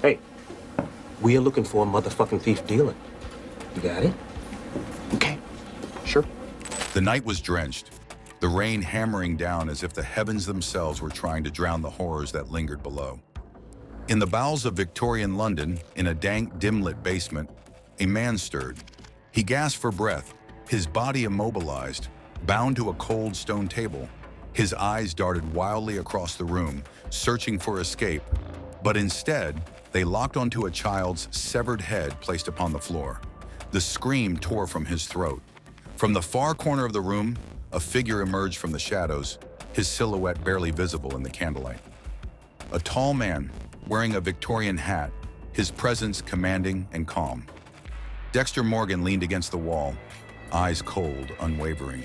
Hey, we are looking for a motherfucking thief dealer. You got it? Okay, sure. The night was drenched, the rain hammering down as if the heavens themselves were trying to drown the horrors that lingered below. In the bowels of Victorian London, in a dank, dim-lit basement, a man stirred. He gasped for breath, his body immobilized, bound to a cold stone table. His eyes darted wildly across the room, searching for escape, but instead, they locked onto a child's severed head placed upon the floor. The scream tore from his throat. From the far corner of the room, a figure emerged from the shadows, his silhouette barely visible in the candlelight. A tall man, wearing a Victorian hat, his presence commanding and calm. Dexter Morgan leaned against the wall, eyes cold, unwavering.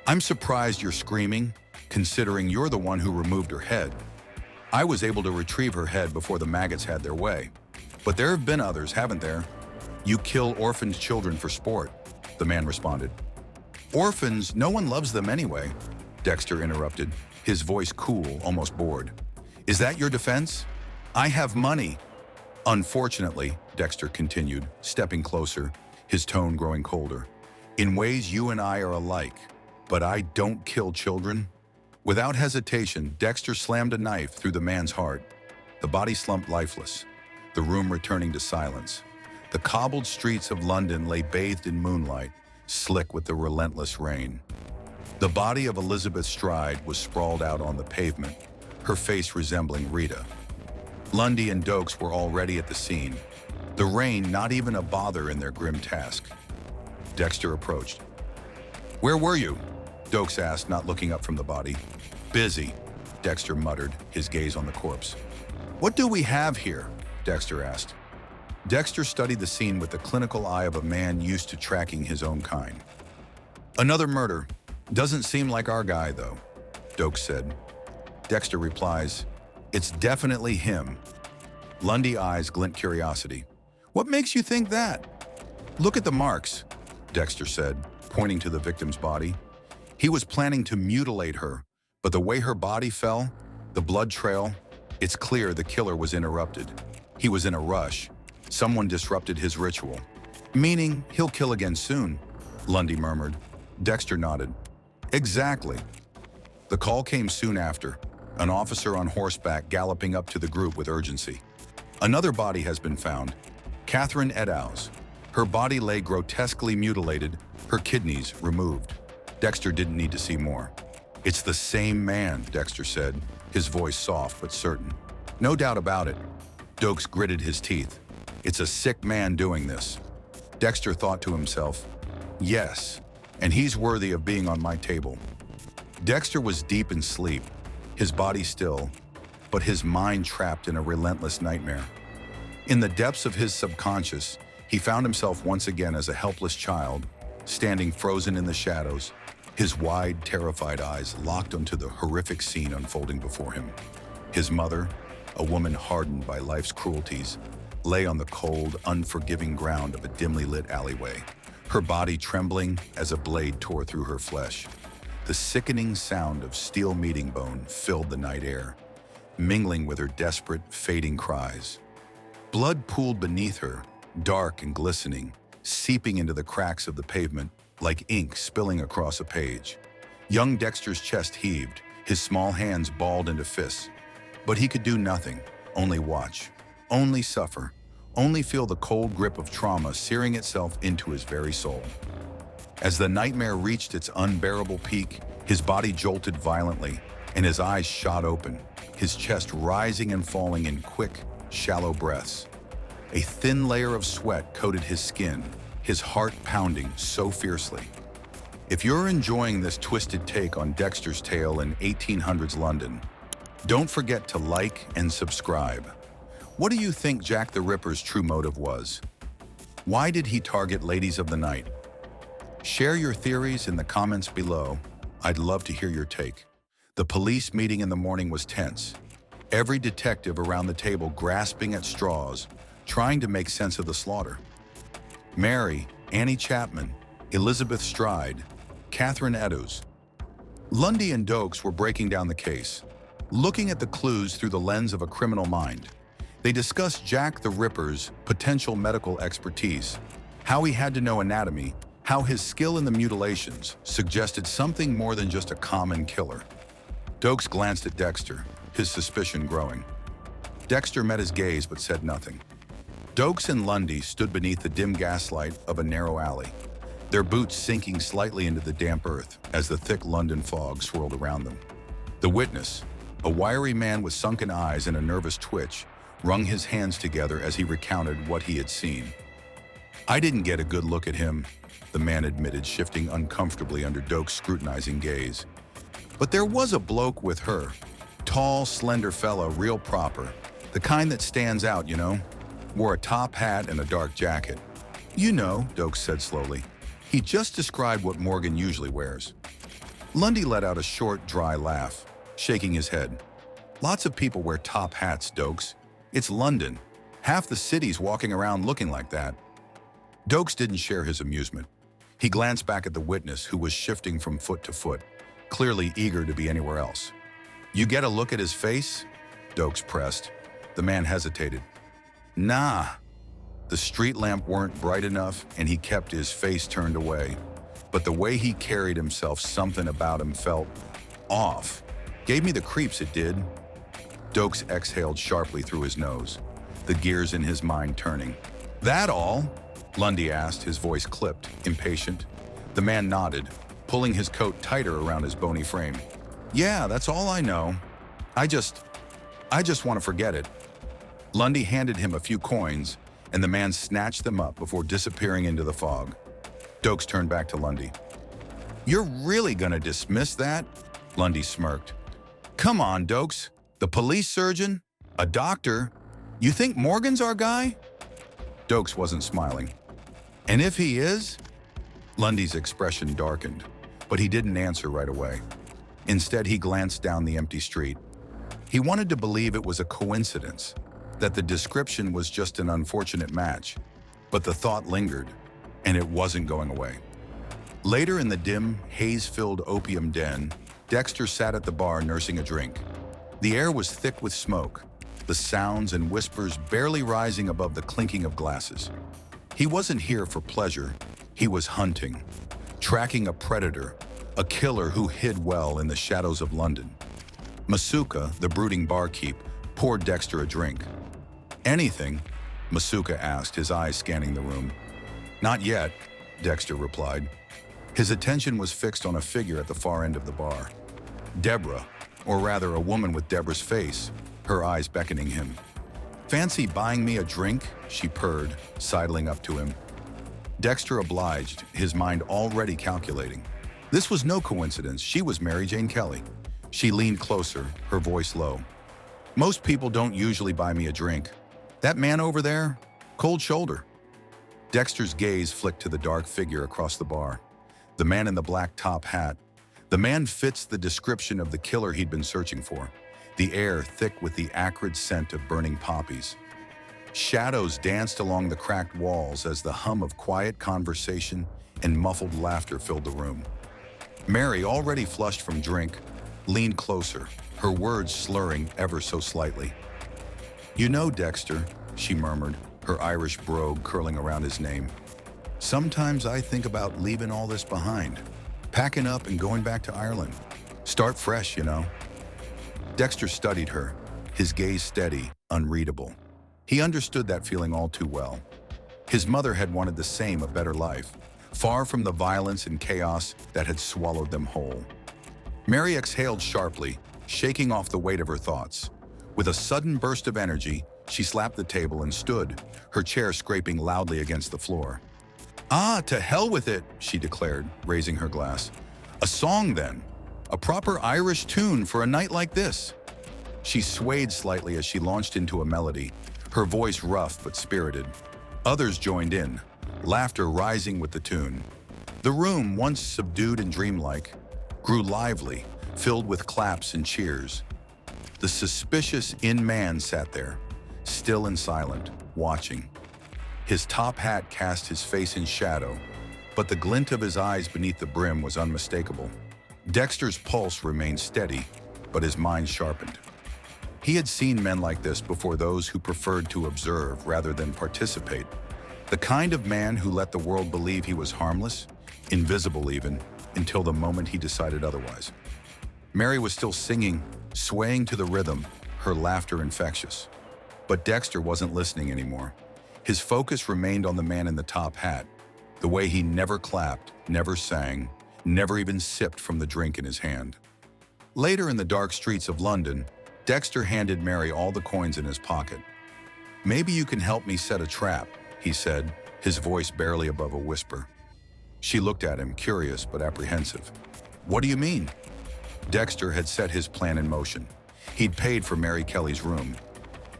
"I'm surprised you're screaming, considering you're the one who removed her head. I was able to retrieve her head before the maggots had their way. But there have been others, haven't there? You kill orphaned children for sport," the man responded. "Orphans, no one loves them anyway," Dexter interrupted, his voice cool, almost bored. "Is that your defense? I have money." "Unfortunately," Dexter continued, stepping closer, his tone growing colder, "in ways you and I are alike, but I don't kill children." Without hesitation, Dexter slammed a knife through the man's heart. The body slumped lifeless, the room returning to silence. The cobbled streets of London lay bathed in moonlight, slick with the relentless rain. The body of Elizabeth Stride was sprawled out on the pavement, her face resembling Rita. Lundy and Dokes were already at the scene, the rain not even a bother in their grim task. Dexter approached. "Where were you?" Dokes asked, not looking up from the body. "Busy," Dexter muttered, his gaze on the corpse. "What do we have here?" Dexter asked. Dexter studied the scene with the clinical eye of a man used to tracking his own kind. "Another murder. Doesn't seem like our guy, though," Dokes said. Dexter replies, "It's definitely him." Lundy eyes glint curiosity. "What makes you think that?" "Look at the marks," Dexter said, pointing to the victim's body. He was planning to mutilate her, but the way her body fell, the blood trail, it's clear the killer was interrupted. He was in a rush. Someone disrupted his ritual. "Meaning he'll kill again soon," Lundy murmured. Dexter nodded. "Exactly." The call came soon after, an officer on horseback galloping up to the group with urgency. "Another body has been found, Catherine Eddowes. Her body lay grotesquely mutilated, her kidneys removed." Dexter didn't need to see more. "It's the same man," Dexter said, his voice soft but certain. "No doubt about it." Dokes gritted his teeth. "It's a sick man doing this." Dexter thought to himself, "Yes, and he's worthy of being on my table." Dexter was deep in sleep, his body still, but his mind trapped in a relentless nightmare. In the depths of his subconscious, he found himself once again as a helpless child, standing frozen in the shadows, his wide, terrified eyes locked onto the horrific scene unfolding before him. His mother, a woman hardened by life's cruelties, lay on the cold, unforgiving ground of a dimly lit alleyway, her body trembling as a blade tore through her flesh. The sickening sound of steel meeting bone filled the night air, mingling with her desperate, fading cries. Blood pooled beneath her, dark and glistening, seeping into the cracks of the pavement like ink spilling across a page. Young Dexter's chest heaved, his small hands balled into fists. But he could do nothing, only watch, only suffer, only feel the cold grip of trauma searing itself into his very soul. As the nightmare reached its unbearable peak, his body jolted violently, and his eyes shot open, his chest rising and falling in quick, shallow breaths. A thin layer of sweat coated his skin, his heart pounding so fiercely. If you're enjoying this twisted take on Dexter's tale in 1800s London, don't forget to like and subscribe. What do you think Jack the Ripper's true motive was? Why did he target ladies of the night? Share your theories in the comments below. I'd love to hear your take. The police meeting in the morning was tense. Every detective around the table grasping at straws, trying to make sense of the slaughter. Mary, Annie Chapman, Elizabeth Stride, Catherine Eddowes. Lundy and Dokes were breaking down the case, looking at the clues through the lens of a criminal mind. They discussed Jack the Ripper's potential medical expertise, how he had to know anatomy, how his skill in the mutilations suggested something more than just a common killer. Dokes glanced at Dexter, his suspicion growing. Dexter met his gaze but said nothing. Dokes and Lundy stood beneath the dim gaslight of a narrow alley, their boots sinking slightly into the damp earth as the thick London fog swirled around them. The witness, a wiry man with sunken eyes and a nervous twitch, wrung his hands together as he recounted what he had seen. "I didn't get a good look at him," the man admitted, shifting uncomfortably under Dokes' scrutinizing gaze. "But there was a bloke with her. Tall, slender fella, real proper. The kind that stands out, you know. Wore a top hat and a dark jacket." "You know," Dokes said slowly. "He just described what Morgan usually wears." Lundy let out a short, dry laugh, shaking his head. "Lots of people wear top hats, Dokes. It's London. Half the city's walking around looking like that." Dokes didn't share his amusement. He glanced back at the witness, who was shifting from foot to foot, clearly eager to be anywhere else. "You get a look at his face?" Dokes pressed. The man hesitated. "Nah." The street lamp weren't bright enough, and he kept his face turned away. But the way he carried himself, something about him felt off. "Gave me the creeps, it did." Dokes exhaled sharply through his nose, the gears in his mind turning. "That all?" Lundy asked, his voice clipped, impatient. The man nodded, pulling his coat tighter around his bony frame. "Yeah, that's all I know. I just want to forget it." Lundy handed him a few coins, and the man snatched them up before disappearing into the fog. Dokes turned back to Lundy. "You're really gonna dismiss that?" Lundy smirked. "Come on, Dokes. The police surgeon? A doctor? You think Morgan's our guy?" Dokes wasn't smiling. "And if he is?" Lundy's expression darkened, but he didn't answer right away. Instead, he glanced down the empty street. He wanted to believe it was a coincidence, that the description was just an unfortunate match, but the thought lingered, and it wasn't going away. Later in the dim, haze-filled opium den, Dexter sat at the bar nursing a drink. The air was thick with smoke, the sounds and whispers barely rising above the clinking of glasses. He wasn't here for pleasure. He was hunting, tracking a predator, a killer who hid well in the shadows of London. Masuka, the brooding barkeep, poured Dexter a drink. "Anything?" Masuka asked, his eyes scanning the room. "Not yet," Dexter replied. His attention was fixed on a figure at the far end of the bar. Deborah, or rather a woman with Deborah's face, her eyes beckoning him. "Fancy buying me a drink?" she purred, sidling up to him. Dexter obliged, his mind already calculating. This was no coincidence. She was Mary Jane Kelly. She leaned closer, her voice low. "Most people don't usually buy me a drink. That man over there? Cold shoulder." Dexter's gaze flicked to the dark figure across the bar. The man in the black top hat. The man fits the description of the killer he'd been searching for. The air thick with the acrid scent of burning poppies. Shadows danced along the cracked walls as the hum of quiet conversation and muffled laughter filled the room. Mary, already flushed from drink, leaned closer, her words slurring ever so slightly. "You know, Dexter," she murmured, her Irish brogue curling around his name. "Sometimes I think about leaving all this behind, packing up and going back to Ireland. Start fresh, you know." Dexter studied her, his gaze steady, unreadable. He understood that feeling all too well. His mother had wanted the same, a better life, far from the violence and chaos that had swallowed them whole. Mary exhaled sharply, shaking off the weight of her thoughts. With a sudden burst of energy, she slapped the table and stood, her chair scraping loudly against the floor. "Ah, to hell with it," she declared, raising her glass. "A song, then. A proper Irish tune for a night like this." She swayed slightly as she launched into a melody, her voice rough but spirited. Others joined in, laughter rising with the tune. The room, once subdued and dreamlike, grew lively, filled with claps and cheers. The suspicious in-man sat there, still and silent, watching. His top hat cast his face in shadow, but the glint of his eyes beneath the brim was unmistakable. Dexter's pulse remained steady, but his mind sharpened. He had seen men like this before, those who preferred to observe rather than participate. The kind of man who let the world believe he was harmless, invisible even, until the moment he decided otherwise. Mary was still singing, swaying to the rhythm, her laughter infectious. But Dexter wasn't listening anymore. His focus remained on the man in the top hat, the way he never clapped, never sang, never even sipped from the drink in his hand. Later in the dark streets of London, Dexter handed Mary all the coins in his pocket. "Maybe you can help me set a trap," he said, his voice barely above a whisper. She looked at him, curious but apprehensive. "What do you mean?" Dexter had set his plan in motion. He'd paid for Mary Kelly's room.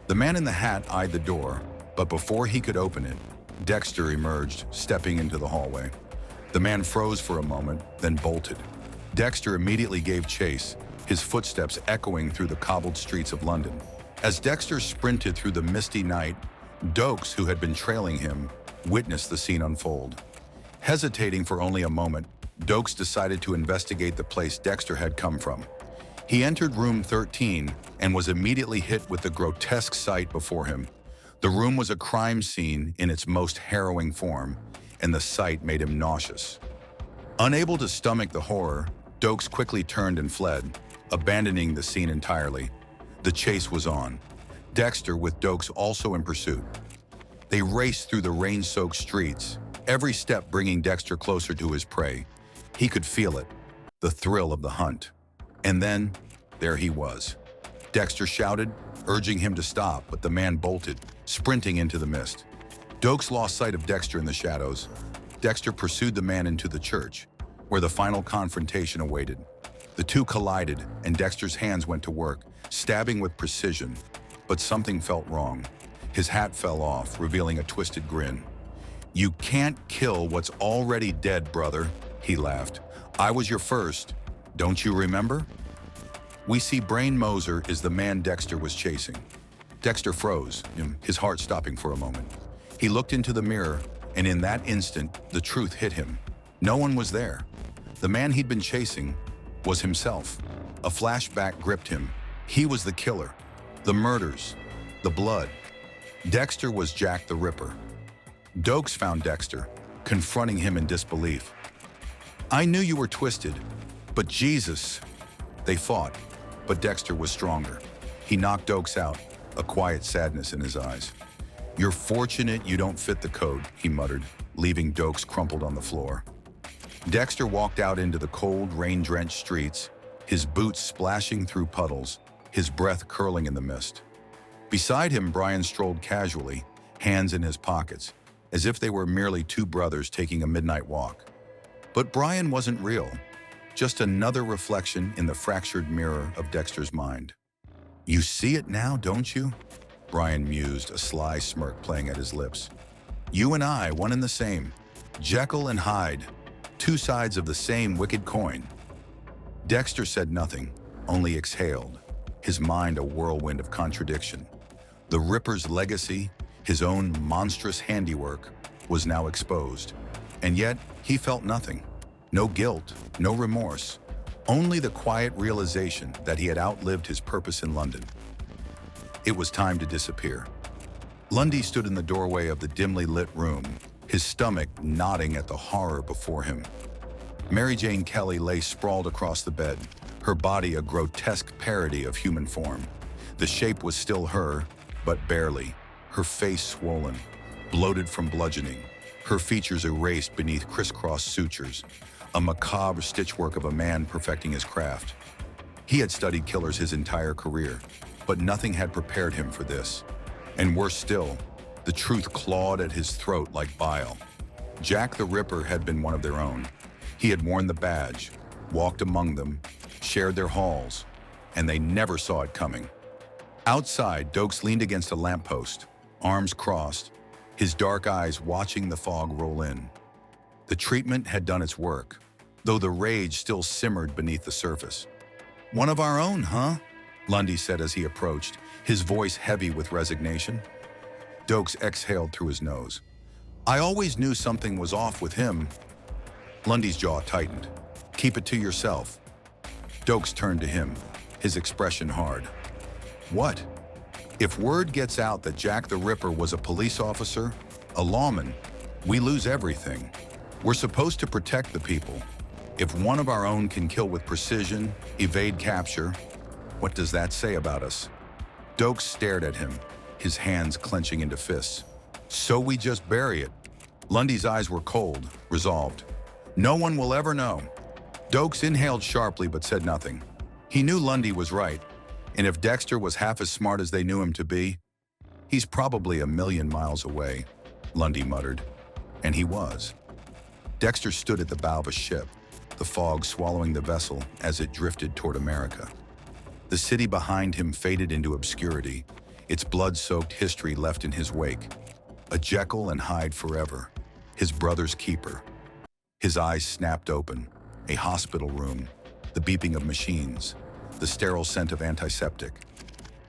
The man in the hat eyed the door, but before he could open it, Dexter emerged, stepping into the hallway. The man froze for a moment, then bolted. Dexter immediately gave chase, his footsteps echoing through the cobbled streets of London. As Dexter sprinted through the misty night, Dokes, who had been trailing him, witnessed the scene unfold. Hesitating for only a moment, Dokes decided to investigate the place Dexter had come from. He entered room 13 and was immediately hit with the grotesque sight before him. The room was a crime scene in its most harrowing form, and the sight made him nauseous. Unable to stomach the horror, Dokes quickly turned and fled, abandoning the scene entirely. The chase was on, Dexter with Dokes also in pursuit. They raced through the rain-soaked streets, every step bringing Dexter closer to his prey. He could feel it, the thrill of the hunt. And then, there he was. Dexter shouted, urging him to stop, but the man bolted, sprinting into the mist. Dokes lost sight of Dexter in the shadows. Dexter pursued the man into the church, where the final confrontation awaited. The two collided, and Dexter's hands went to work, stabbing with precision. But something felt wrong. His hat fell off, revealing a twisted grin. "You can't kill what's already dead, brother," he laughed. "I was your first. Don't you remember?" We see Brain Moser is the man Dexter was chasing. Dexter froze, his heart stopping for a moment. He looked into the mirror, and in that instant, the truth hit him. No one was there. The man he'd been chasing was himself. A flashback gripped him. He was the killer. The murders. The blood. Dexter was Jack the Ripper. Dokes found Dexter, confronting him in disbelief. "I knew you were twisted, but Jesus." They fought, but Dexter was stronger. He knocked Dokes out, a quiet sadness in his eyes. "You're fortunate you don't fit the code," he muttered, leaving Dokes crumpled on the floor. Dexter walked out into the cold, rain-drenched streets, his boots splashing through puddles, his breath curling in the mist. Beside him, Brian strolled casually, hands in his pockets, as if they were merely two brothers taking a midnight walk. But Brian wasn't real, just another reflection in the fractured mirror of Dexter's mind. "You see it now, don't you?" Brian mused, a sly smirk playing at his lips. "You and I, one and the same. Jekyll and Hyde, two sides of the same wicked coin." Dexter said nothing, only exhaled, his mind a whirlwind of contradiction. The Ripper's legacy, his own monstrous handiwork, was now exposed. And yet, he felt nothing. No guilt, no remorse, only the quiet realization that he had outlived his purpose in London. It was time to disappear. Lundy stood in the doorway of the dimly lit room, his stomach knotting at the horror before him. Mary Jane Kelly lay sprawled across the bed, her body a grotesque parody of human form. The shape was still her, but barely, her face swollen, bloated from bludgeoning, her features erased beneath crisscross sutures, a macabre stitchwork of a man perfecting his craft. He had studied killers his entire career, but nothing had prepared him for this. And worse still, the truth clawed at his throat like bile. Jack the Ripper had been one of their own. He had worn the badge, walked among them, shared their halls, and they never saw it coming. Outside, Dokes leaned against a lamppost, arms crossed, his dark eyes watching the fog roll in. The treatment had done its work, though the rage still simmered beneath the surface. "One of our own, huh?" Lundy said as he approached, his voice heavy with resignation. Dokes exhaled through his nose. "I always knew something was off with him." Lundy's jaw tightened. "Keep it to yourself." Dokes turned to him, his expression hard. What? If word gets out that Jack the Ripper was a police officer, a lawman, we lose everything. We're supposed to protect the people. If one of our own can kill with precision, evade capture, what does that say about us? Dokes stared at him, his hands clenching into fists. So we just bury it. Lundy's eyes were cold, resolved. No one will ever know. Dokes inhaled sharply but said nothing. He knew Lundy was right, and if Dexter was half as smart as they knew him to be, he's probably 1,000,000 miles away, Lundy muttered. And he was. Dexter stood at the bow of a ship, the fog swallowing the vessel as it drifted toward America. The city behind him faded into obscurity, its blood-soaked history left in his wake. A Jekyll and Hyde forever, his brother's keeper. His eyes snapped open, a hospital room, the beeping of machines, the sterile scent of antiseptic.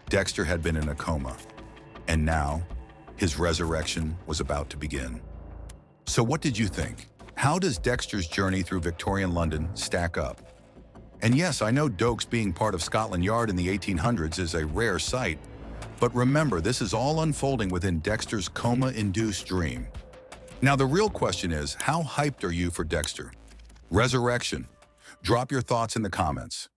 Dexter had been in a coma, and now his resurrection was about to begin. So what did you think? How does Dexter's journey through Victorian London stack up? And yes, I know Dokes being part of Scotland Yard in the 1800s is a rare sight, but remember, this is all unfolding within Dexter's coma-induced dream. Now the real question is, how hyped are you for Dexter? Resurrection. Drop your thoughts in the comments.